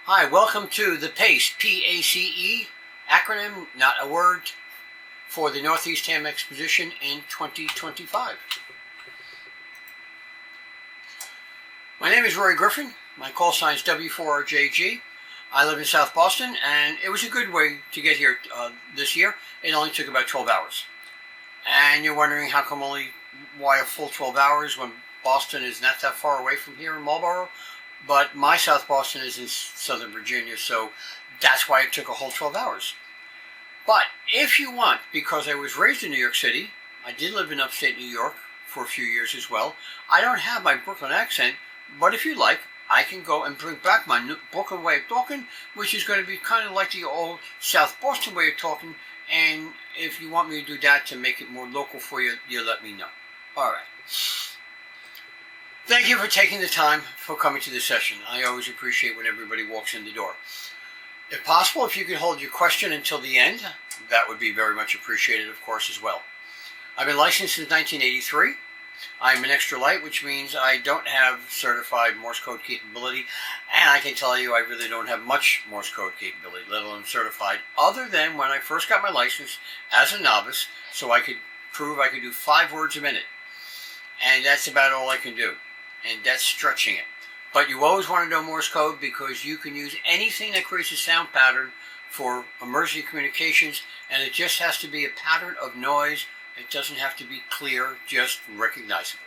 Hi, welcome to the P.A.C.E, P-A-C-E, acronym, not a word, for the Northeast Ham Exposition in 2025. My name is Rory Griffin. My call sign is W4RJG. I live in South Boston, and it was a good way to get here this year. It only took about 12 hours. And you're wondering why a full 12 hours when Boston is not that far away from here in Marlboro? But my South Boston is in Southern Virginia, so that's why it took a whole 12 hours. But if you want, because I was raised in New York City, I did live in upstate New York for a few years as well. I don't have my Brooklyn accent, but if you like, I can go and bring back my Brooklyn way of talking, which is going to be kind of like the old South Boston way of talking. And if you want me to do that to make it more local for you, you let me know. All right. Thank you for taking the time for coming to this session. I always appreciate when everybody walks in the door. If possible, if you could hold your question until the end, that would be very much appreciated, of course, as well. I've been licensed since 1983. I'm an extra light, which means I don't have certified Morse code capability, and I can tell you I really don't have much Morse code capability, let alone certified, other than when I first got my license as a novice, so I could prove I could do 5 words a minute. And that's about all I can do. And that's stretching it. But you always want to know Morse code because you can use anything that creates a sound pattern for emergency communications, and it just has to be a pattern of noise. It doesn't have to be clear, just recognizable.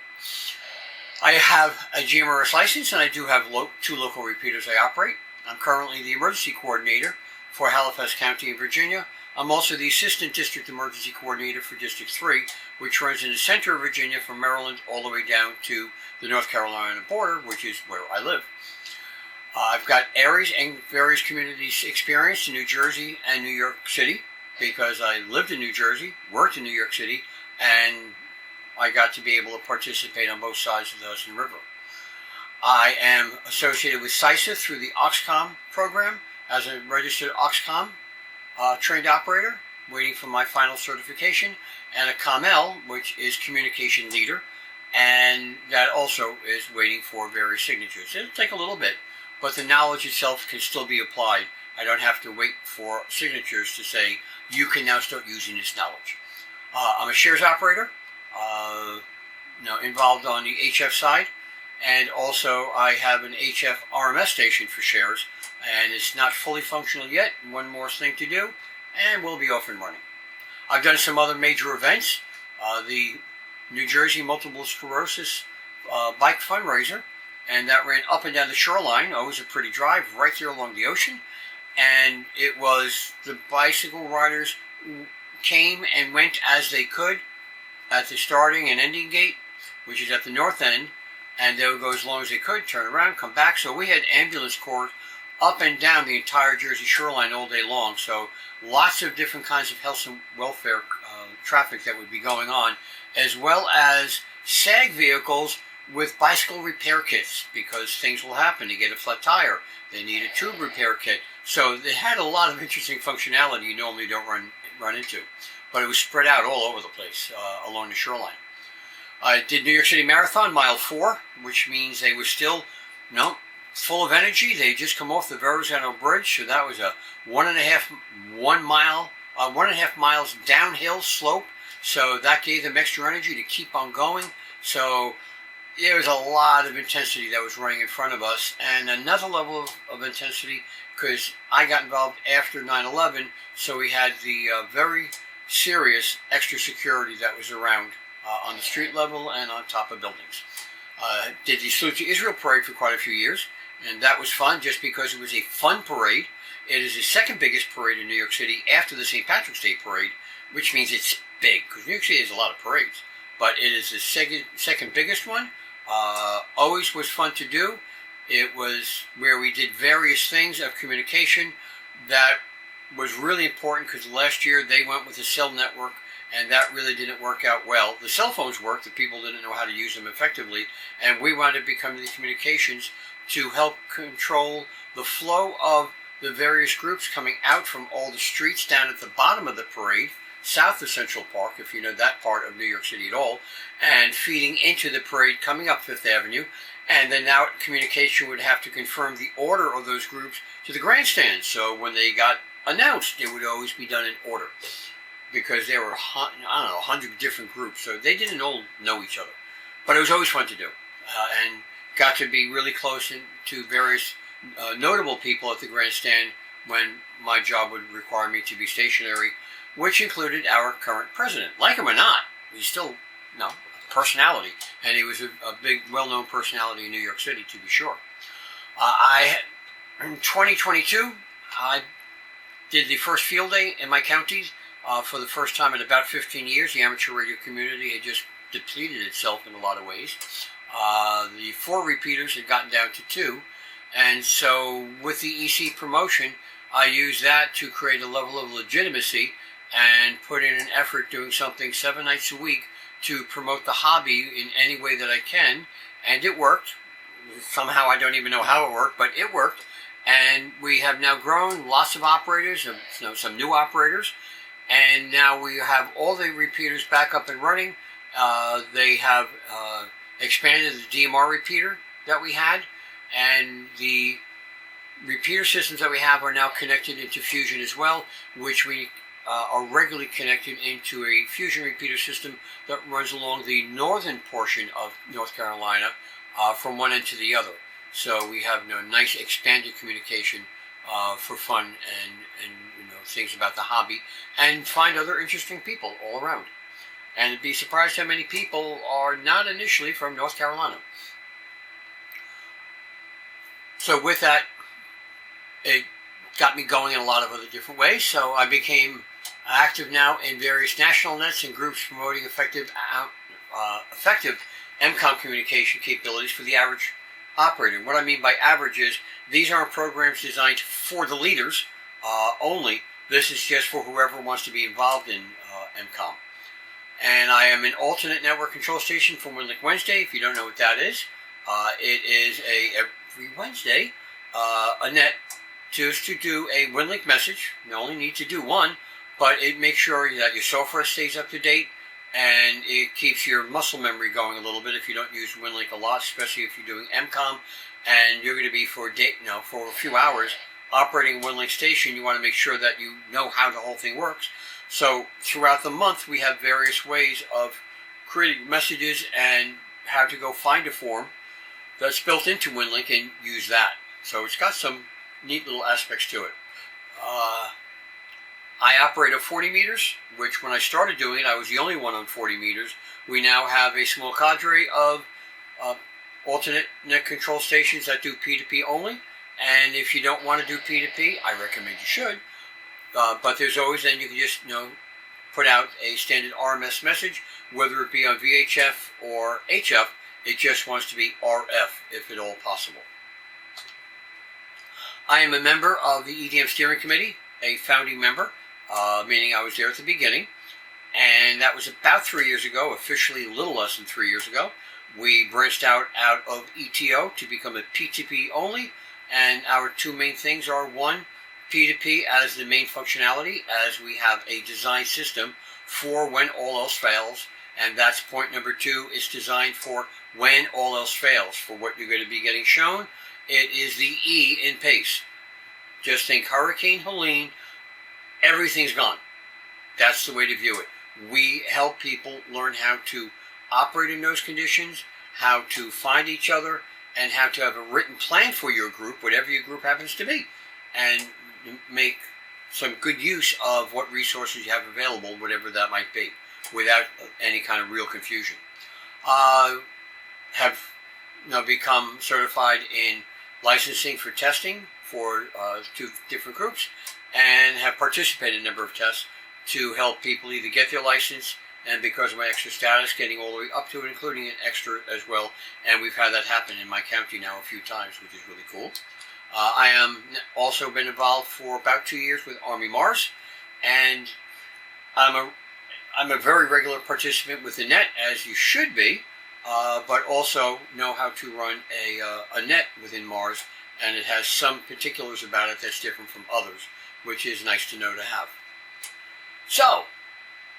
I have a GMRS license, and I do have 2 local repeaters I operate. I'm currently the emergency coordinator for Halifax County in Virginia. I'm also the Assistant District Emergency Coordinator for District 3, which runs in the center of Virginia from Maryland all the way down to the North Carolina border, which is where I live. I've got areas and various communities experience in New Jersey and New York City because I lived in New Jersey, worked in New York City, and I got to be able to participate on both sides of the Hudson River. I am associated with CISA through the Auxcom program as a registered Auxcom trained operator, waiting for my final certification, and a COML, which is communication leader, and that also is waiting for various signatures. It'll take a little bit, but the knowledge itself can still be applied. I don't have to wait for signatures to say, you can now start using this knowledge. I'm a shares operator, involved on the HF side, and also I have an HF RMS station for shares, and it's not fully functional yet. One more thing to do, and we'll be off and running. I've done some other major events. The New Jersey Multiple Sclerosis Bike Fundraiser, and that ran up and down the shoreline. Always a pretty drive right there along the ocean. And it was the bicycle riders came and went as they could at the starting and ending gate, which is at the north end, and they would go as long as they could, turn around, come back. So we had ambulance corps up and down the entire Jersey shoreline all day long. So lots of different kinds of health and welfare traffic that would be going on, as well as SAG vehicles with bicycle repair kits, because things will happen. They get a flat tire, they need a tube repair kit. So they had a lot of interesting functionality you normally don't run into. But it was spread out all over the place along the shoreline. I did New York City Marathon, mile 4, which means they were still, full of energy. They just come off the Verrazano Bridge, so that was a 1.5 miles downhill slope. So that gave them extra energy to keep on going. So there was a lot of intensity that was running in front of us, and another level of intensity because I got involved after 9/11. So we had the very serious extra security that was around on the street level and on top of buildings. Did the Salute to Israel parade for quite a few years, and that was fun just because it was a fun parade. It is the second biggest parade in New York City after the St. Patrick's Day parade, which means it's big, because New York City has a lot of parades. But it is the second biggest one. Always was fun to do. It was where we did various things of communication that was really important, because last year they went with a cell network, and that really didn't work out well. The cell phones worked, the people didn't know how to use them effectively, and we wanted to become the communications to help control the flow of the various groups coming out from all the streets down at the bottom of the parade, south of Central Park, if you know that part of New York City at all, and feeding into the parade coming up Fifth Avenue, And then now communication would have to confirm the order of those groups to the grandstand. So when they got announced, it would always be done in order, because there were, I don't know, 100 different groups, so they didn't all know each other. But it was always fun to do, and got to be really close to various notable people at the grandstand when my job would require me to be stationary, which included our current president. Like him or not, he's still, a personality, and he was a big, well-known personality in New York City, to be sure. In 2022, I did the first field day in my county. For the first time in about 15 years, the amateur radio community had just depleted itself in a lot of ways. The 4 repeaters had gotten down to 2, and so with the EC promotion, I used that to create a level of legitimacy and put in an effort doing something 7 nights a week to promote the hobby in any way that I can, and it worked. Somehow I don't even know how it worked, but it worked, and we have now grown lots of operators, some new operators, and now we have all the repeaters back up and running. They have expanded the DMR repeater that we had, and the repeater systems that we have are now connected into Fusion as well, which we are regularly connected into a Fusion repeater system that runs along the northern portion of North Carolina from one end to the other. So we have nice expanded communication for fun and things about the hobby, and find other interesting people all around. And be surprised how many people are not initially from North Carolina. So with that, it got me going in a lot of other different ways. So I became active now in various national nets and groups promoting effective MCOM communication capabilities for the average operator. What I mean by average is these aren't programs designed for the leaders only. This is just for whoever wants to be involved in MCOM. And I am an alternate network control station for WinLink Wednesday. If you don't know what that is, it is every Wednesday a net to do a WinLink message. You only need to do one, but it makes sure that your software stays up to date, and it keeps your muscle memory going a little bit if you don't use WinLink a lot, especially if you're doing MCOM and you're going to be for a few hours operating a WinLink station. You want to make sure that you know how the whole thing works. So throughout the month, we have various ways of creating messages and how to go find a form that's built into WinLink and use that. So it's got some neat little aspects to it. I operate at 40 meters, which when I started doing it, I was the only one on 40 meters. We now have a small cadre of alternate net control stations that do P2P only. And if you don't want to do P2P, I recommend you should. But there's always, then you can just put out a standard RMS message, whether it be on VHF or HF. It just wants to be RF, if at all possible. I am a member of the EDM Steering Committee, a founding member, meaning I was there at the beginning. And that was about 3 years ago, officially a little less than 3 years ago. We branched out of ETO to become a P2P only. And our 2 main things are, 1, P2P as the main functionality, as we have a design system for when all else fails. And that's point number 2. It's designed for when all else fails. For what you're going to be getting shown, it is the E in P.A.C.E. Just think Hurricane Helene, everything's gone. That's the way to view it. We help people learn how to operate in those conditions, how to find each other, and how to have a written plan for your group, whatever your group happens to be, and make some good use of what resources you have available, whatever that might be, without any kind of real confusion. Have become certified in licensing for testing for 2 different groups, and have participated in a number of tests to help people either get their license, and because of my extra status, getting all the way up to it, including an extra as well. And we've had that happen in my county now a few times, which is really cool. I am also been involved for about 2 years with Army Mars, and I'm a very regular participant with the net, as you should be, but also know how to run a net within Mars, and it has some particulars about it that's different from others, which is nice to know to have. So,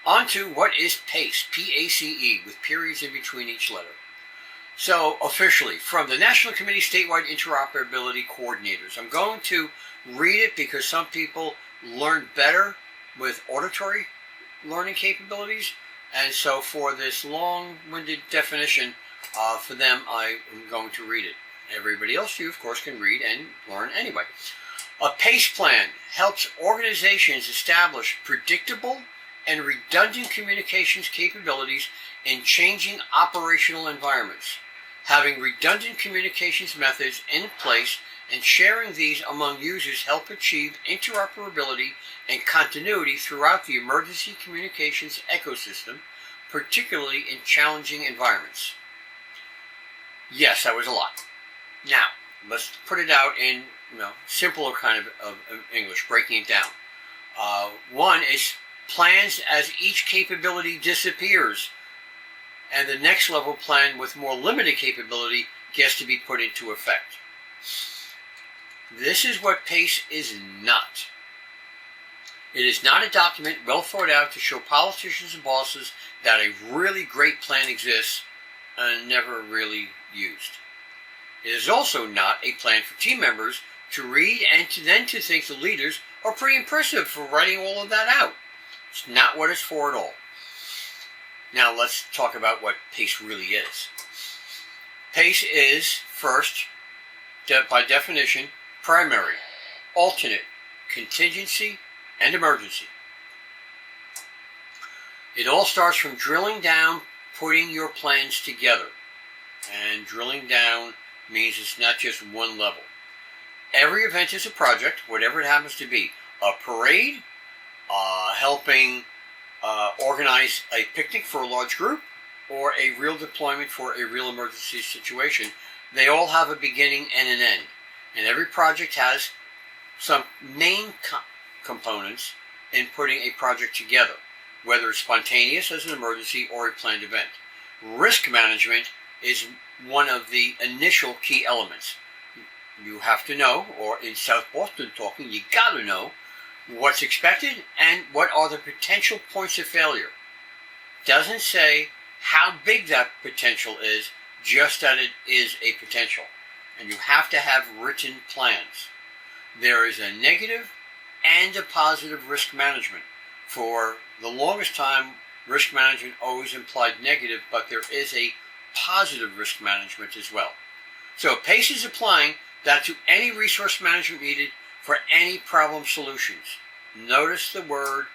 on to what is P.A.C.E. P-A.C.E, with periods in between each letter. So officially, from the National Committee Statewide Interoperability Coordinators, I'm going to read it because some people learn better with auditory learning capabilities. And so for this long-winded definition, for them, I am going to read it. Everybody else, you, of course, can read and learn anyway. A PACE plan helps organizations establish predictable and redundant communications capabilities in changing operational environments. Having redundant communications methods in place and sharing these among users help achieve interoperability and continuity throughout the emergency communications ecosystem, particularly in challenging environments. Yes, that was a lot. Now, let's put it out in simpler kind of English, breaking it down. One is plans as each capability disappears, and the next level plan with more limited capability gets to be put into effect. This is what PACE is not. It is not a document well thought out to show politicians and bosses that a really great plan exists and never really used. It is also not a plan for team members to read and then to think the leaders are pretty impressive for writing all of that out. It's not what it's for at all. Now let's talk about what PACE really is. PACE is, first, by definition, primary, alternate, contingency, and emergency. It all starts from drilling down, putting your plans together. And drilling down means it's not just one level. Every event is a project, whatever it happens to be. A parade, helping organize a picnic for a large group, or a real deployment for a real emergency situation. They all have a beginning and an end. And every project has some main components in putting a project together, whether it's spontaneous as an emergency or a planned event. Risk management is one of the initial key elements. You have to know, or in South Boston talking, you got to know what's expected and what are the potential points of failure. Doesn't say how big that potential is, just that it is a potential. And you have to have written plans. There is a negative and a positive risk management. For the longest time, risk management always implied negative, but there is a positive risk management as well. So PACE is applying that to any resource management needed for any problem solutions. Notice the word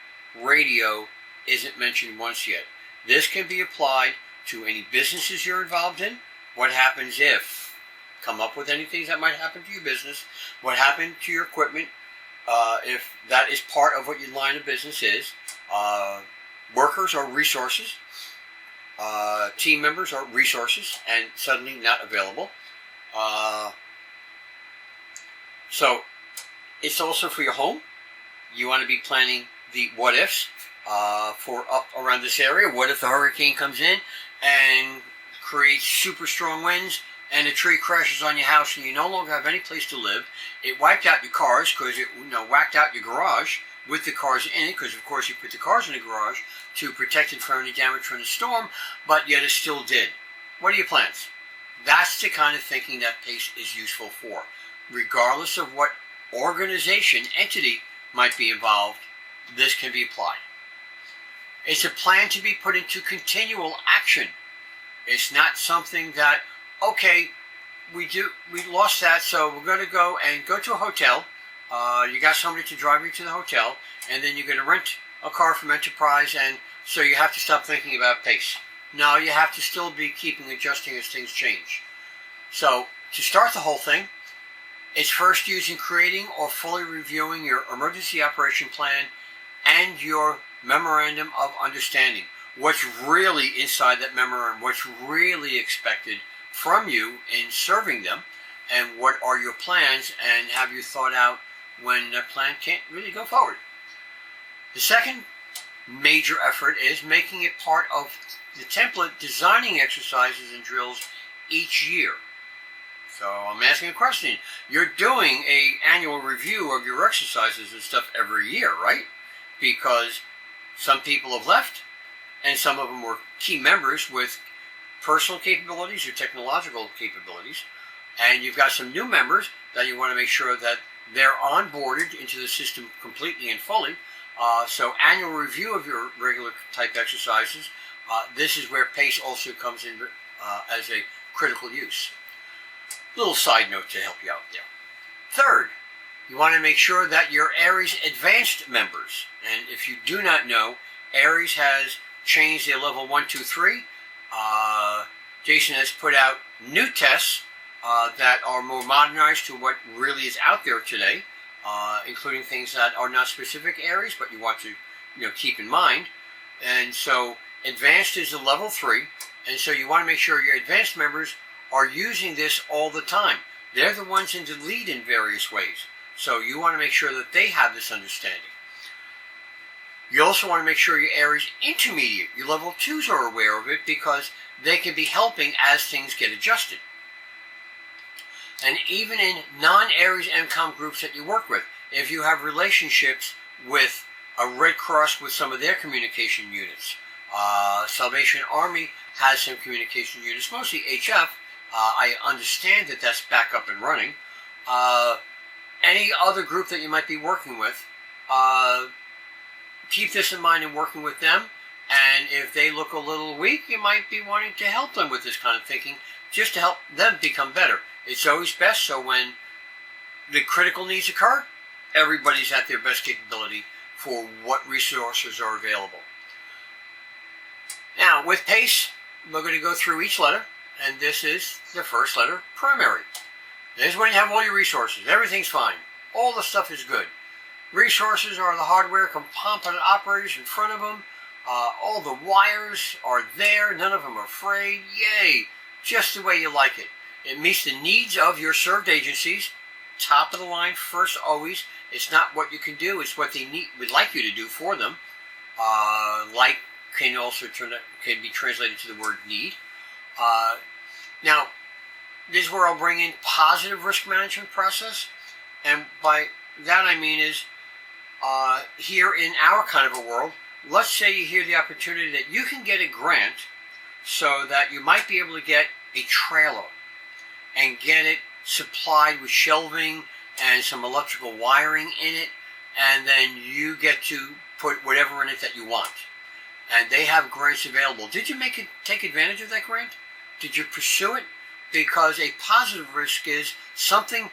radio isn't mentioned once yet. This can be applied to any businesses you're involved in. What happens if? Come up with anything that might happen to your business. What happened to your equipment? If that is part of what your line of business is. Workers are resources. Team members are resources and suddenly not available. So it's also for your home. You want to be planning the what ifs for up around this area. What if the hurricane comes in and creates super strong winds and a tree crashes on your house and you no longer have any place to live? It wiped out your cars because it whacked out your garage with the cars in it, because of course you put the cars in the garage to protect it from any damage from the storm, but yet it still did. What are your plans? That's the kind of thinking that PACE is useful for. Regardless of what organization, entity might be involved, this can be applied. It's a plan to be put into continual action. It's not something that, okay, we lost that, so we're going to go to a hotel. You got somebody to drive you to the hotel, and then you're going to rent a car from Enterprise, and so you have to stop thinking about PACE. No, you have to still be adjusting as things change. So, to start the whole thing, it's first using creating or fully reviewing your emergency operation plan and your memorandum of understanding. What's really inside that memorandum, what's really expected from you in serving them, and what are your plans, and have you thought out when the plan can't really go forward. The second major effort is making it part of the template designing exercises and drills each year. So I'm asking a question. You're doing an annual review of your exercises and stuff every year, right? Because some people have left, and some of them were key members with personal capabilities, your technological capabilities, and you've got some new members that you want to make sure that they're onboarded into the system completely and fully. So annual review of your regular type exercises. This is where P.A.C.E also comes in as a critical use. Little side note to help you out there. Third, you want to make sure that your ARRS Advanced members, and if you do not know, ARRS has changed their level 1, 2, 3. Jason has put out new tests that are more modernized to what really is out there today, including things that are not specific ARRS, but you want to keep in mind. And so Advanced is a level 3, and so you want to make sure your Advanced members are using this all the time. They're the ones in the lead in various ways. So you want to make sure that they have this understanding. You also want to make sure your ARRS Intermediate, your level 2s are aware of it because they can be helping as things get adjusted. And even in non-ARRS MCOM groups that you work with, if you have relationships with a Red Cross with some of their communication units, Salvation Army has some communication units, mostly HF. I understand that that's back up and running. Any other group that you might be working with, keep this in mind in working with them. And if they look a little weak, you might be wanting to help them with this kind of thinking, just to help them become better. It's always best so when the critical needs occur, everybody's at their best capability for what resources are available. Now, with P.A.C.E, we're going to go through each letter, and this is the first letter, primary. This is when you have all your resources. Everything's fine. All the stuff is good. Resources are the hardware, component operators in front of them. All the wires are there. None of them are frayed. Yay! Just the way you like it. It meets the needs of your served agencies. Top of the line first always. It's not what you can do. It's what they would like you to do for them. Like can also can be translated to the word need. Now, this is where I'll bring in positive risk management process. And by that I mean is, here in our kind of a world, let's say you hear the opportunity that you can get a grant so that you might be able to get a trailer and get it supplied with shelving and some electrical wiring in it, and then you get to put whatever in it that you want. And they have grants available. Did you take advantage of that grant? Did you pursue it? Because a positive risk is something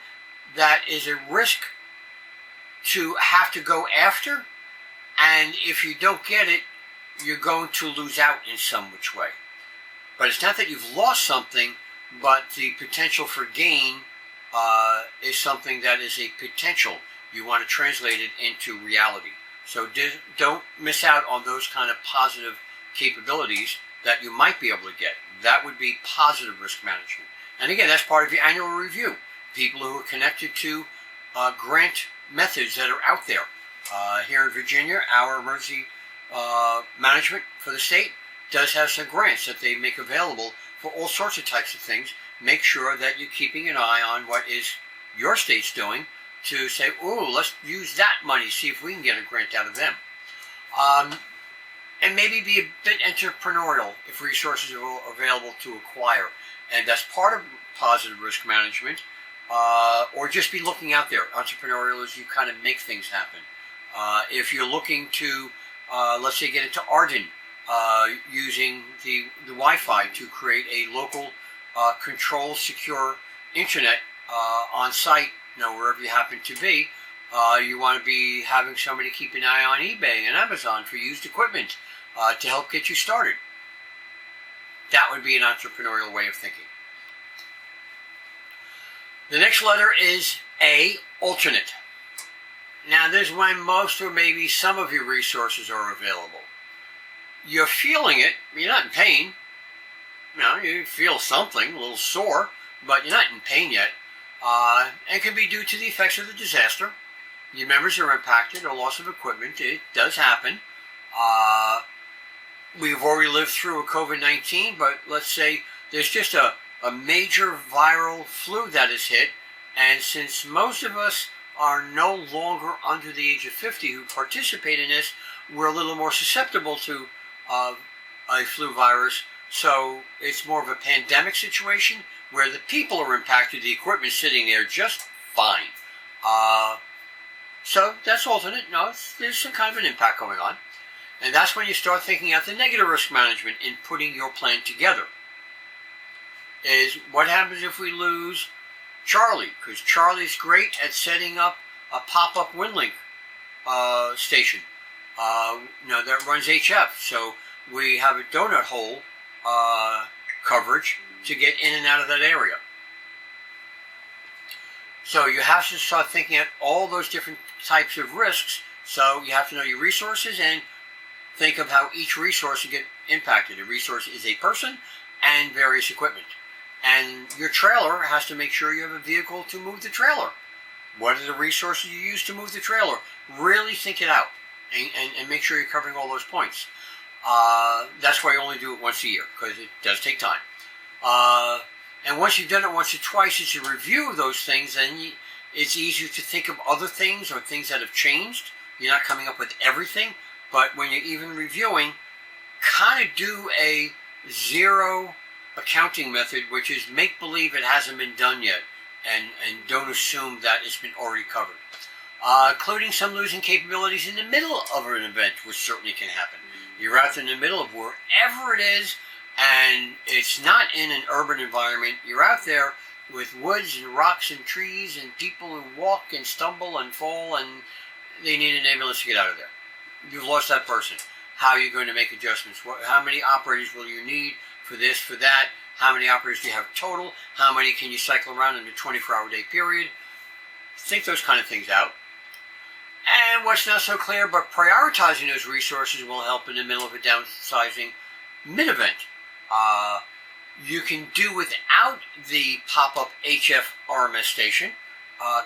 that is a risk to have to go after, and if you don't get it, you're going to lose out in some which way. But it's not that you've lost something, but the potential for gain is something that is a potential. You want to translate it into reality. So don't miss out on those kind of positive capabilities that you might be able to get. That would be positive risk management. And again, that's part of your annual review. People who are connected to grant methods that are out there. Here in Virginia, our emergency management for the state does have some grants that they make available for all sorts of types of things. Make sure that you're keeping an eye on what is your state's doing to say, ooh, let's use that money, see if we can get a grant out of them. And maybe be a bit entrepreneurial if resources are available to acquire. And that's part of positive risk management. Or just be looking out there. Entrepreneurial is you kind of make things happen. If you're looking to, let's say, get into Arden, using the Wi-Fi to create a local control secure internet on site, wherever you happen to be, you want to be having somebody keep an eye on eBay and Amazon for used equipment to help get you started. That would be an entrepreneurial way of thinking. The next letter is A, alternate. Now, this is when most or maybe some of your resources are available. You're feeling it. You're not in pain. You feel something, a little sore, but you're not in pain yet. And it can be due to the effects of the disaster. Your members are impacted or loss of equipment. It does happen. We've already lived through a COVID-19, but let's say there's just a major viral flu that has hit, and since most of us are no longer under the age of 50 who participate in this, we're a little more susceptible to a flu virus. So it's more of a pandemic situation where the people are impacted, the equipment's sitting there just fine. So that's alternate. No, there's some kind of an impact going on. And that's when you start thinking out the negative risk management in putting your plan together. Is what happens if we lose Charlie? Because Charlie's great at setting up a pop-up WinLink station that runs HF. So we have a donut hole coverage to get in and out of that area. So you have to start thinking at all those different types of risks. So you have to know your resources and think of how each resource will get impacted. A resource is a person and various equipment. And your trailer has to make sure you have a vehicle to move the trailer. What are the resources you use to move the trailer? Really think it out and make sure you're covering all those points. That's why you only do it once a year, because it does take time. And once you've done it once or twice, it's a review of those things, then it's easier to think of other things or things that have changed. You're not coming up with everything, but when you're even reviewing, kind of do a zero accounting method, which is make believe it hasn't been done yet, and don't assume that it's been already covered. Including some losing capabilities in the middle of an event, which certainly can happen. You're out in the middle of wherever it is, and it's not in an urban environment. You're out there with woods and rocks and trees and people who walk and stumble and fall, and they need an ambulance to get out of there. You've lost that person. How are you going to make adjustments? How many operators will you need for this, for that? How many operators do you have total? How many can you cycle around in a 24-hour day period? Think those kind of things out. And what's not so clear, but prioritizing those resources will help in the middle of a downsizing mid-event. You can do without the pop-up HF RMS station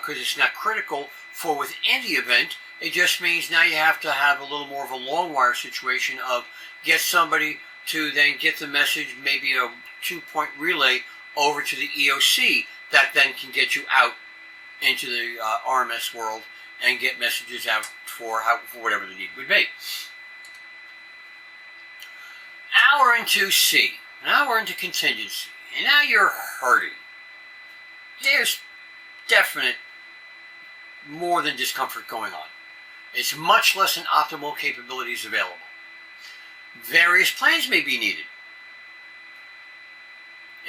because it's not critical for within the event. It just means now you have to have a little more of a long wire situation of get somebody to then get the message, maybe a 2-point relay over to the EOC that then can get you out into the RMS world and get messages out for whatever the need would be. Now we're into C. Now we're into contingency. And now you're hurting. There's definite more than discomfort going on. It's much less than optimal capabilities available. Various plans may be needed.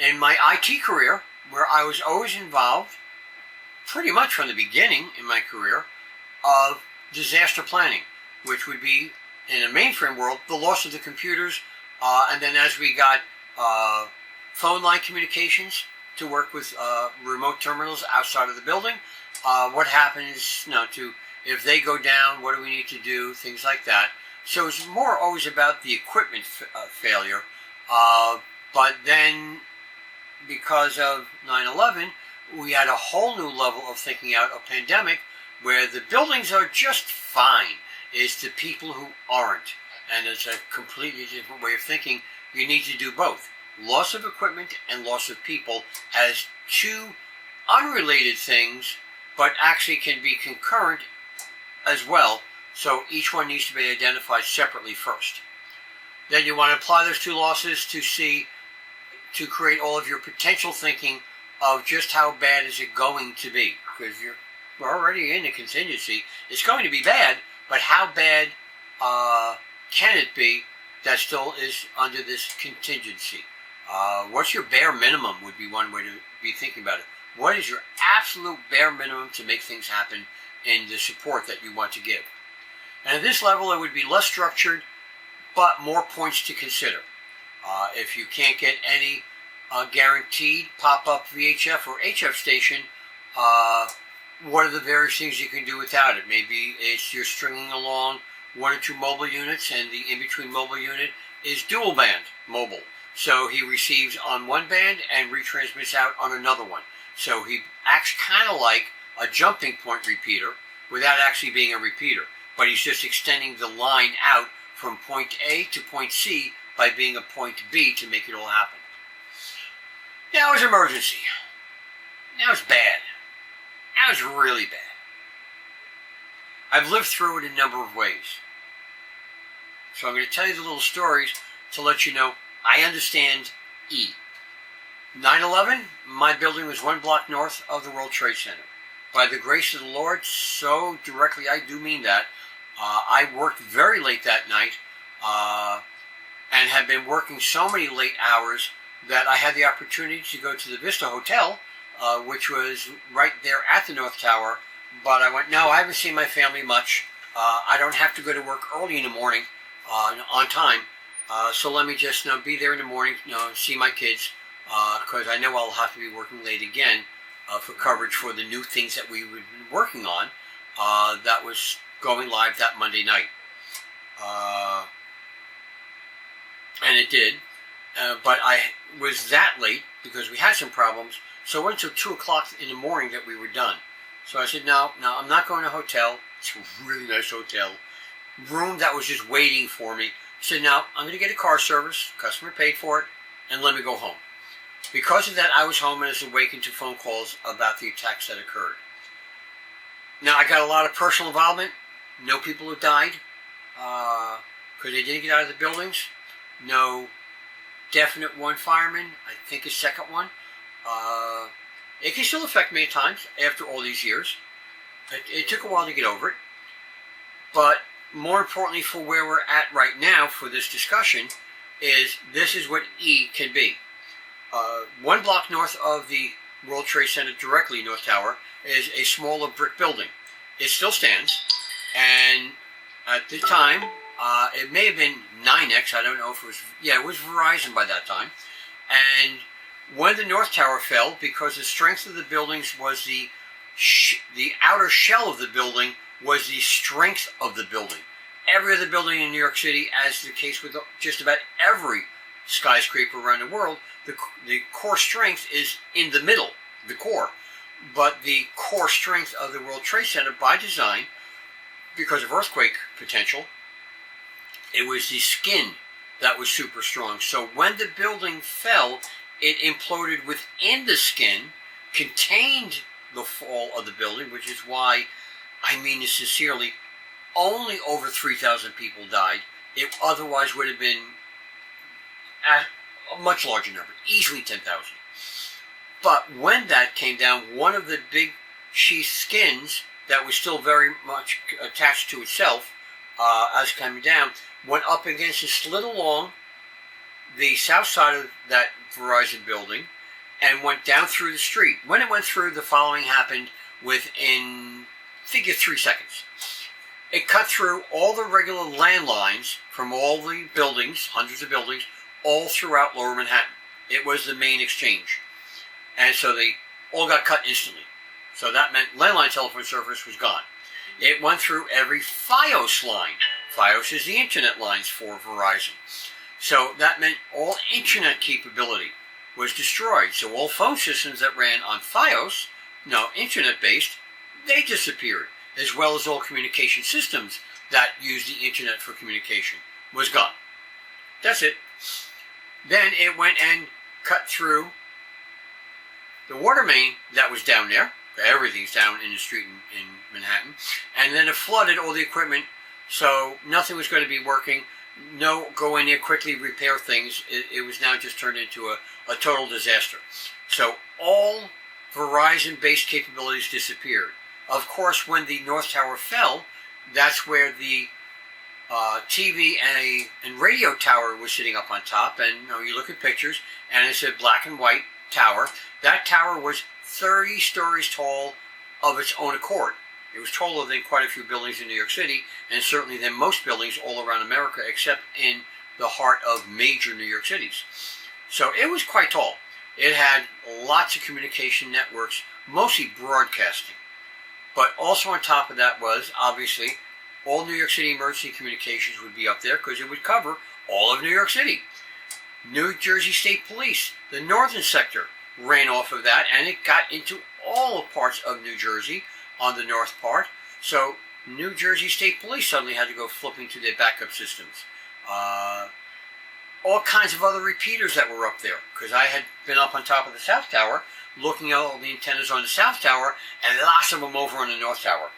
In my IT career, where I was always involved, pretty much from the beginning in my career, of disaster planning, which would be, in a mainframe world, the loss of the computers, and then as we got phone line communications to work with remote terminals outside of the building, what happens if they go down, what do we need to do, things like that. So it's more always about the equipment failure, but then because of 9/11, we had a whole new level of thinking out a pandemic where the buildings are just fine. It's the people who aren't. And it's a completely different way of thinking. You need to do both. Loss of equipment and loss of people as two unrelated things, but actually can be concurrent as well. So each one needs to be identified separately first. Then you want to apply those two losses to create all of your potential thinking of just how bad is it going to be. Because we're already in a contingency. It's going to be bad, but how bad can it be that still is under this contingency? What's your bare minimum would be one way to be thinking about it. What is your absolute bare minimum to make things happen in the support that you want to give? And at this level, it would be less structured, but more points to consider. If you can't get any guaranteed pop-up VHF or HF station, what are the various things you can do without it? Maybe it's you're stringing along 1 or 2 mobile units, and the in-between mobile unit is dual band mobile. So he receives on one band and retransmits out on another one. So he acts kind of like a jumping point repeater without actually being a repeater. But he's just extending the line out from point A to point C by being a point B to make it all happen. Now it's emergency. Now it's bad. Now it's really bad. I've lived through it a number of ways. So I'm going to tell you the little stories to let you know I understand E. 9/11, my building was 1 block north of the World Trade Center. By the grace of the Lord, so directly I do mean that. I worked very late that night and had been working so many late hours that I had the opportunity to go to the Vista Hotel, which was right there at the North Tower. But I went, no, I haven't seen my family much. I don't have to go to work early in the morning on time. So let me just be there in the morning, see my kids, because I know I'll have to be working late again for coverage for the new things that we would be working on. That was going live that Monday night. And it did. But I was that late because we had some problems. So it went until 2 o'clock in the morning that we were done. So I said, no, I'm not going to a hotel. It's a really nice hotel. Room that was just waiting for me. I said, no, I'm going to get a car service. Customer paid for it. And let me go home. Because of that, I was home and was awakened to phone calls about the attacks that occurred. Now, I got a lot of personal involvement. No people who died because they didn't get out of the buildings. No definite one fireman. I think a second one. It can still affect me at times after all these years. It took a while to get over it. But more importantly for where we're at right now for this discussion is this is what E can be. 1 block north of the World Trade Center, directly North Tower, is a smaller brick building. It still stands, and at the time, it may have been 9X, I don't know if it was, it was Verizon by that time, and when the North Tower fell, because the strength of the buildings was the outer shell of the building was the strength of the building. Every other building in New York City, as the case with just about every skyscraper around the world, the core strength is in the middle, the core. But the core strength of the World Trade Center, by design, because of earthquake potential, it was the skin that was super strong. So when the building fell, it imploded within the skin, contained the fall of the building, which is why, I mean this sincerely, only over 3,000 people died. It otherwise would have been at a much larger number, easily 10,000. But when that came down, one of the big sheath skins that was still very much attached to itself as coming down, went up against and slid along the south side of that Verizon building and went down through the street. When it went through, the following happened within, figure 3 seconds. It cut through all the regular landlines from all the buildings, hundreds of buildings, all throughout Lower Manhattan. It was the main exchange. And so they all got cut instantly. So that meant landline telephone service was gone. It went through every FiOS line. FiOS is the internet lines for Verizon. So that meant all internet capability was destroyed. So all phone systems that ran on FiOS, internet-based, they disappeared, as well as all communication systems that used the internet for communication was gone. That's it. Then it went and cut through the water main that was down there. Everything's down in the street in Manhattan. And then it flooded all the equipment, so nothing was going to be working. No, go in there, quickly repair things. It was now just turned into a total disaster. So all Verizon-based capabilities disappeared. Of course, when the North Tower fell, that's where the TV and radio tower was sitting up on top. And you look at pictures, and it's a black and white tower. That tower was 30 stories tall of its own accord. It was taller than quite a few buildings in New York City, and certainly than most buildings all around America, except in the heart of major New York cities. So it was quite tall. It had lots of communication networks, mostly broadcasting. But also on top of that was, obviously, all New York City emergency communications would be up there because it would cover all of New York City. New Jersey State Police, the northern sector, ran off of that, and it got into all parts of New Jersey on the north part. So New Jersey State Police suddenly had to go flipping to their backup systems. All kinds of other repeaters that were up there, because I had been up on top of the South Tower looking at all the antennas on the South Tower and lots of them over on the North Tower.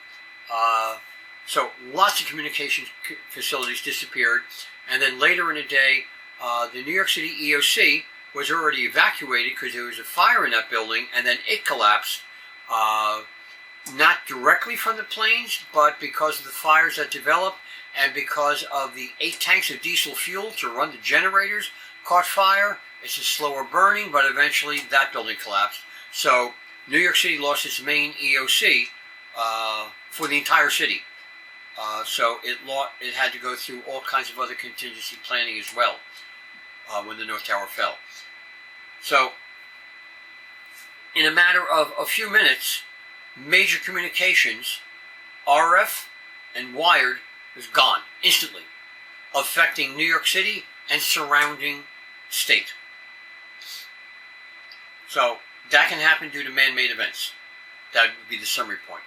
So lots of communication facilities disappeared, and then later in the day the New York City EOC was already evacuated because there was a fire in that building, and then it collapsed, not directly from the planes, but because of the fires that developed and because of the 8 tanks of diesel fuel to run the generators caught fire. It's a slower burning, but eventually that building collapsed. So New York City lost its main EOC for the entire city. So it had to go through all kinds of other contingency planning as well when the North Tower fell. So in a matter of a few minutes, major communications, RF and wired, was gone instantly, affecting New York City and surrounding state. So that can happen due to man-made events. That would be the summary point.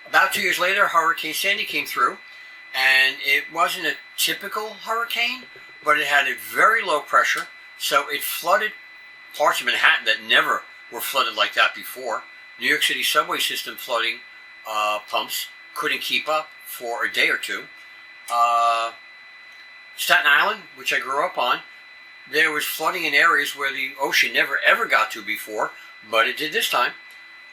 About 2 years later, Hurricane Sandy came through, and it wasn't a typical hurricane, but it had a very low pressure, so it flooded parts of Manhattan that never were flooded like that before. New York City subway system flooding pumps couldn't keep up for a day or two. Staten Island, which I grew up on, there was flooding in areas where the ocean never ever got to before, but it did this time.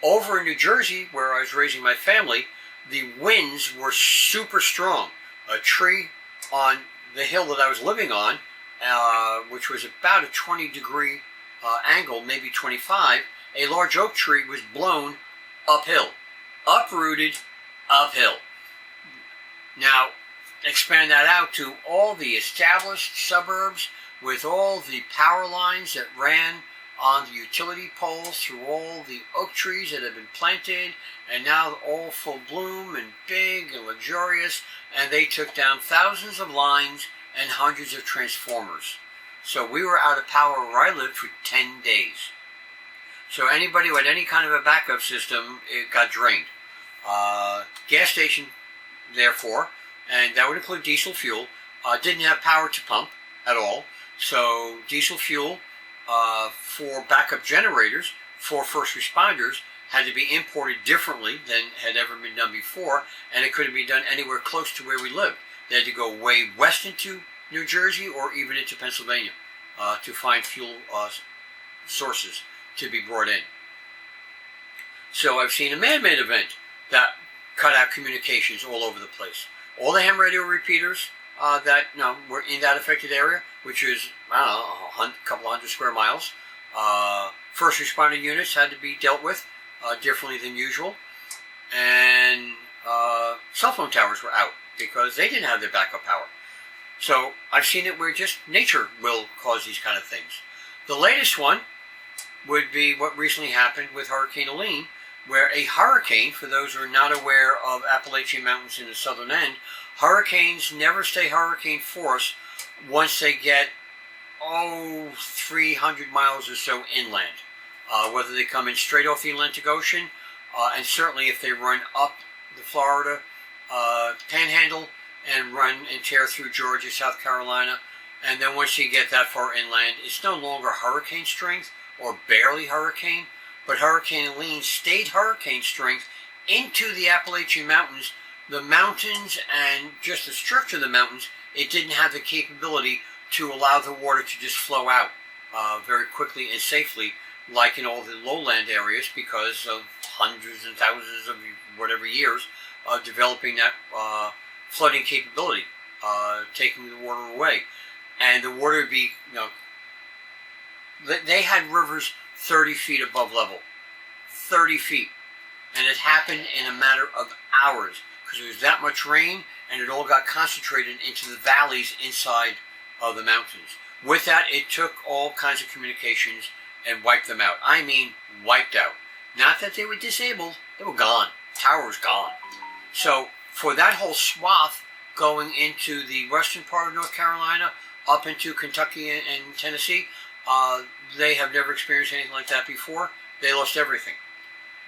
Over in New Jersey, where I was raising my family, the winds were super strong. A tree on the hill that I was living on, which was about a 20-degree angle, maybe 25, a large oak tree was blown uphill, uprooted uphill. Now, expand that out to all the established suburbs with all the power lines that ran on the utility poles through all the oak trees that have been planted and now all full bloom and big and luxurious, and they took down thousands of lines and hundreds of transformers. So we were out of power where I lived for 10 days. So anybody with any kind of a backup system, it got drained. Gas station, therefore, and that would include diesel fuel, didn't have power to pump at all. So diesel fuel for backup generators for first responders had to be imported differently than had ever been done before, and it couldn't be done anywhere close to where we lived. They had to go way west into New Jersey or even into Pennsylvania to find fuel sources to be brought in. So I've seen a man-made event that cut out communications all over the place. All the ham radio repeaters that were in that affected area, which is, I don't know, a couple hundred square miles. First responder units had to be dealt with differently than usual. And cell phone towers were out because they didn't have their backup power. So I've seen it where just nature will cause these kind of things. The latest one would be what recently happened with Hurricane Helene, where a hurricane, for those who are not aware of Appalachian Mountains in the southern end, hurricanes never stay hurricane force once they get, 300 miles or so inland. Whether they come in straight off the Atlantic Ocean, and certainly if they run up the Florida panhandle and run and tear through Georgia, South Carolina, and then once you get that far inland, it's no longer hurricane strength or barely hurricane, but Hurricane Helene stayed hurricane strength into the Appalachian Mountains. The mountains and just the structure of the mountains, it didn't have the capability to allow the water to just flow out very quickly and safely, like in all the lowland areas, because of hundreds and thousands of whatever years of developing that flooding capability, taking the water away. And the water would be, they had rivers 30 feet above level. 30 feet. And it happened in a matter of hours because there was that much rain and it all got concentrated into the valleys inside of the mountains. With that, it took all kinds of communications and wiped them out. I mean, wiped out. Not that they were disabled. They were gone. Tower was gone. So for that whole swath going into the western part of North Carolina, up into Kentucky and Tennessee, they have never experienced anything like that before. They lost everything.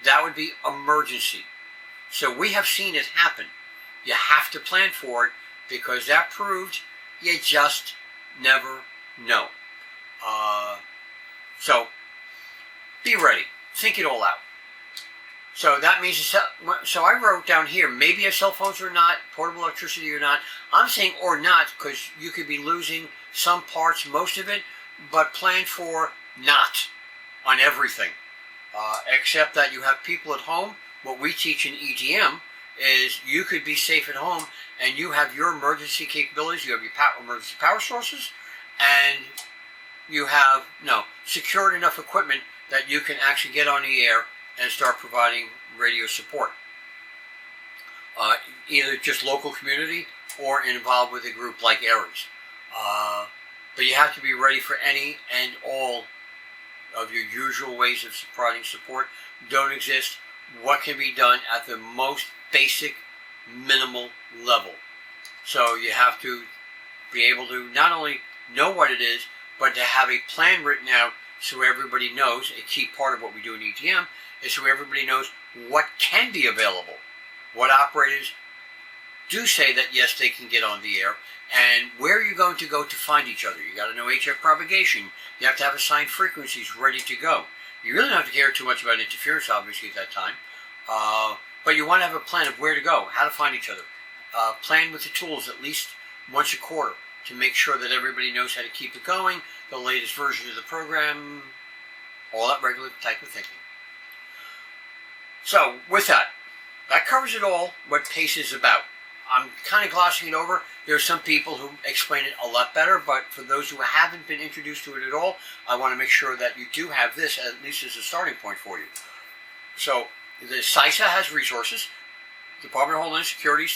That would be emergency. So we have seen it happen. You have to plan for it because that proved you just never know. So be ready. Think it all out. So that means, so I wrote down here, maybe a cell phones or not, portable electricity or not. I'm saying or not because you could be losing some parts, most of it, but plan for not on everything. Except that you have people at home. What we teach in EDM is you could be safe at home and you have your emergency capabilities, you have your emergency power sources, and you have secured enough equipment that you can actually get on the air and start providing radio support. Either just local community or involved with a group like ARRL's. But you have to be ready for any and all of your usual ways of providing support. Don't exist. What can be done at the most basic, minimal level. So you have to be able to not only know what it is, but to have a plan written out so everybody knows. A key part of what we do in ETM is so everybody knows what can be available. What operators do say that yes, they can get on the air, and where are you going to go to find each other? You got to know HF propagation. You have to have assigned frequencies ready to go. You really don't have to care too much about interference, obviously, at that time. But you want to have a plan of where to go, how to find each other. Plan with the tools at least once a quarter to make sure that everybody knows how to keep it going, the latest version of the program, all that regular type of thinking. So, with that, that covers it all, what P.A.C.E is about. I'm kind of glossing it over. There are some people who explain it a lot better, but for those who haven't been introduced to it at all, I want to make sure that you do have this at least as a starting point for you. So, the CISA has resources, Department of Homeland Security,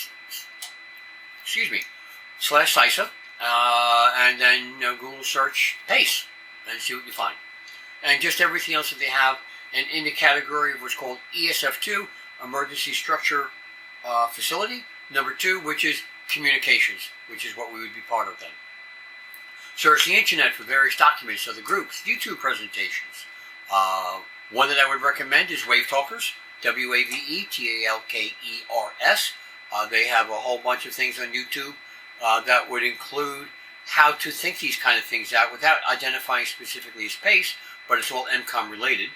/CISA, and then Google search P.A.C.E and see what you find. And just everything else that they have, and in the category of what's called ESF2, Emergency Structure Facility, number 2, which is communications, which is what we would be part of then. Search the internet for various documents of the groups, YouTube presentations. One that I would recommend is WaveTalkers, WaveTalkers. They have a whole bunch of things on YouTube that would include how to think these kind of things out without identifying specifically as P.A.C.E, but it's all MCOM related.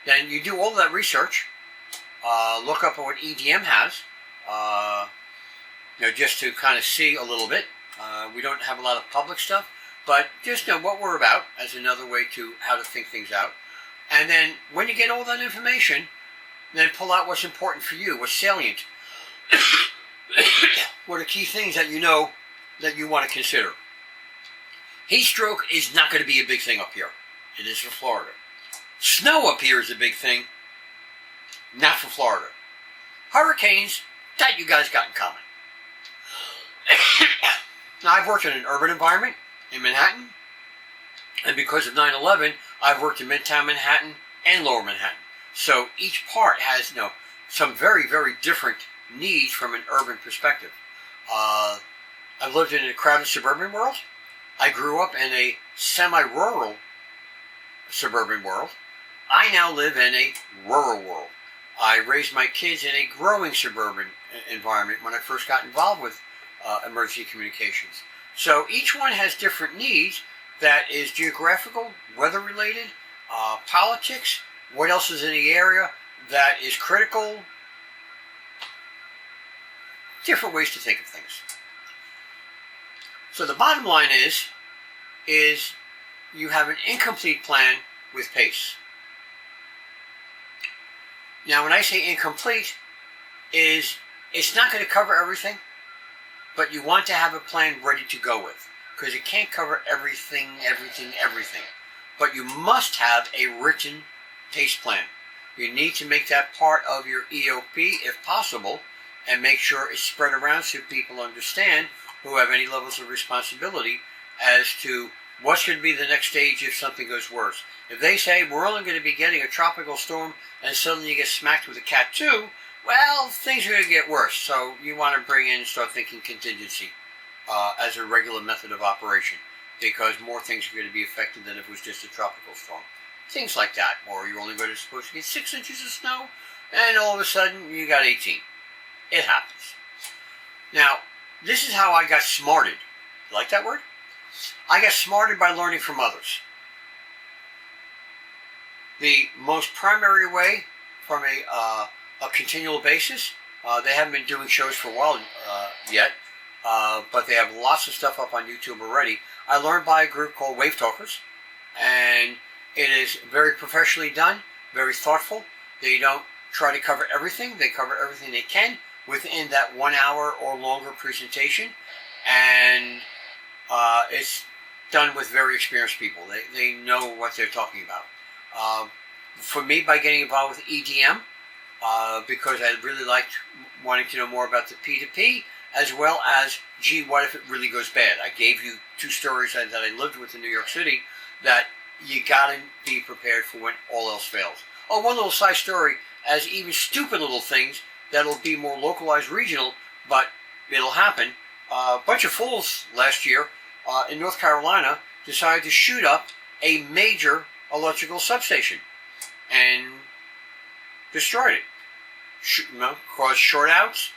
Then you do all that research, look up at what EDM has, just to kind of see a little bit. We don't have a lot of public stuff, but just know what we're about as another way to how to think things out. And then when you get all that information, then pull out what's important for you, what's salient. What are key things that you know that you want to consider. Heat stroke is not going to be a big thing up here. It is for Florida. Snow up here is a big thing. Not for Florida. Hurricanes, that you guys got in common. Now, I've worked in an urban environment in Manhattan, and because of 9/11, I've worked in Midtown Manhattan and Lower Manhattan. So each part has, some very, very different needs from an urban perspective. I've lived in a crowded suburban world. I grew up in a semi-rural suburban world. I now live in a rural world. I raised my kids in a growing suburban environment when I first got involved with emergency communications. So each one has different needs that is geographical, weather-related, politics, what else is in the area that is critical, different ways to think of things. So the bottom line is you have an incomplete plan with P.A.C.E. Now, when I say incomplete, it's not going to cover everything, but you want to have a plan ready to go with, because it can't cover everything. But you must have a written P.A.C.E. plan. You need to make that part of your EOP, if possible, and make sure it's spread around so people understand, who have any levels of responsibility, as to what's going to be the next stage if something goes worse. If they say, we're only going to be getting a tropical storm, and suddenly you get smacked with a Cat 2, well, things are going to get worse. So you want to bring in and start thinking contingency as a regular method of operation, because more things are going to be affected than if it was just a tropical storm. Things like that. Or you're only supposed to get 6 inches of snow, and all of a sudden you got 18. It happens. Now, this is how I got smarted. You like that word? I got smarted by learning from others. The most primary way from a continual basis, they haven't been doing shows for a while yet, but they have lots of stuff up on YouTube already. I learned by a group called WaveTalkers, and it is very professionally done, very thoughtful. They don't try to cover everything. They cover everything they can within that 1 hour or longer presentation, and it's done with very experienced people. They know what they're talking about. For me, by getting involved with EDM, because I really liked wanting to know more about the P2P, as well as, gee, what if it really goes bad? I gave you 2 stories that I lived with in New York City that you gotta be prepared for when all else fails. Oh, one little side story, as even stupid little things that'll be more localized regional, but it'll happen. A bunch of fools last year in North Carolina decided to shoot up a major electrical substation and destroyed it. Caused short outs,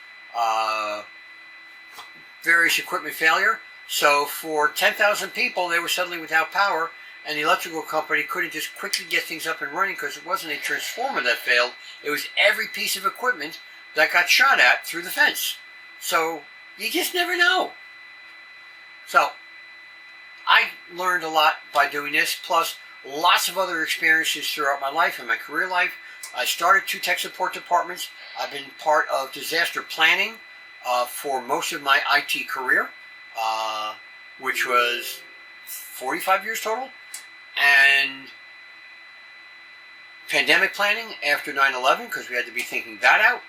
various equipment failure. So for 10,000 people, they were suddenly without power, and the electrical company couldn't just quickly get things up and running because it wasn't a transformer that failed. It was every piece of equipment that got shot at through the fence. So you just never know. So I learned a lot by doing this, plus lots of other experiences throughout my life and my career life. I started 2 tech support departments. I've been part of disaster planning for most of my IT career, which was 45 years total, and pandemic planning after 9/11, because we had to be thinking that out.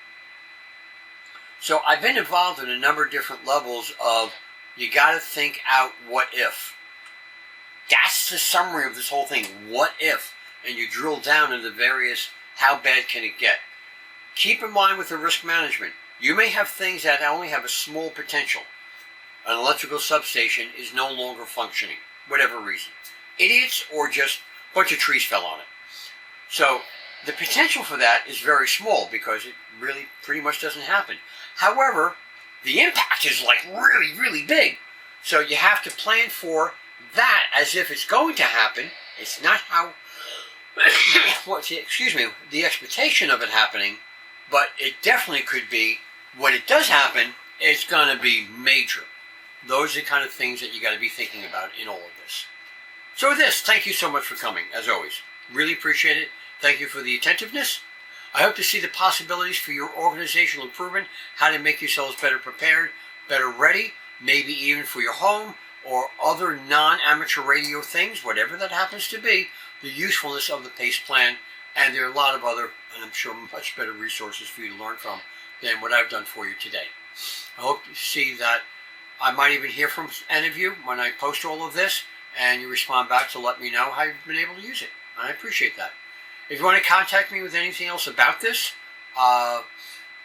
So I've been involved in a number of different levels of, you got to think out what if. That's the summary of this whole thing, what if, and you drill down into various, how bad can it get. Keep in mind with the risk management, you may have things that only have a small potential. An electrical substation is no longer functioning, whatever reason. Idiots or just a bunch of trees fell on it. So the potential for that is very small because it really pretty much doesn't happen. However, the impact is like really, really big. So you have to plan for that as if it's going to happen. It's not how, the expectation of it happening, but it definitely could be, when it does happen, it's going to be major. Those are the kind of things that you got to be thinking about in all of this. So with this, thank you so much for coming, as always. Really appreciate it. Thank you for the attentiveness. I hope to see the possibilities for your organizational improvement, how to make yourselves better prepared, better ready, maybe even for your home or other non-amateur radio things, whatever that happens to be, the usefulness of the P.A.C.E plan, and there are a lot of other, and I'm sure much better resources for you to learn from than what I've done for you today. I hope to see that I might even hear from any of you when I post all of this, and you respond back to let me know how you've been able to use it. I appreciate that. If you want to contact me with anything else about this,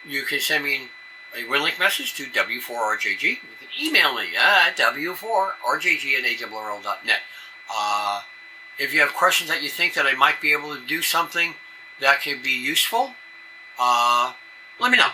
you can send me a WinLink message to W4RJG. You can email me at W4RJG@ARRL.net. If you have questions that you think that I might be able to do something that could be useful, let me know.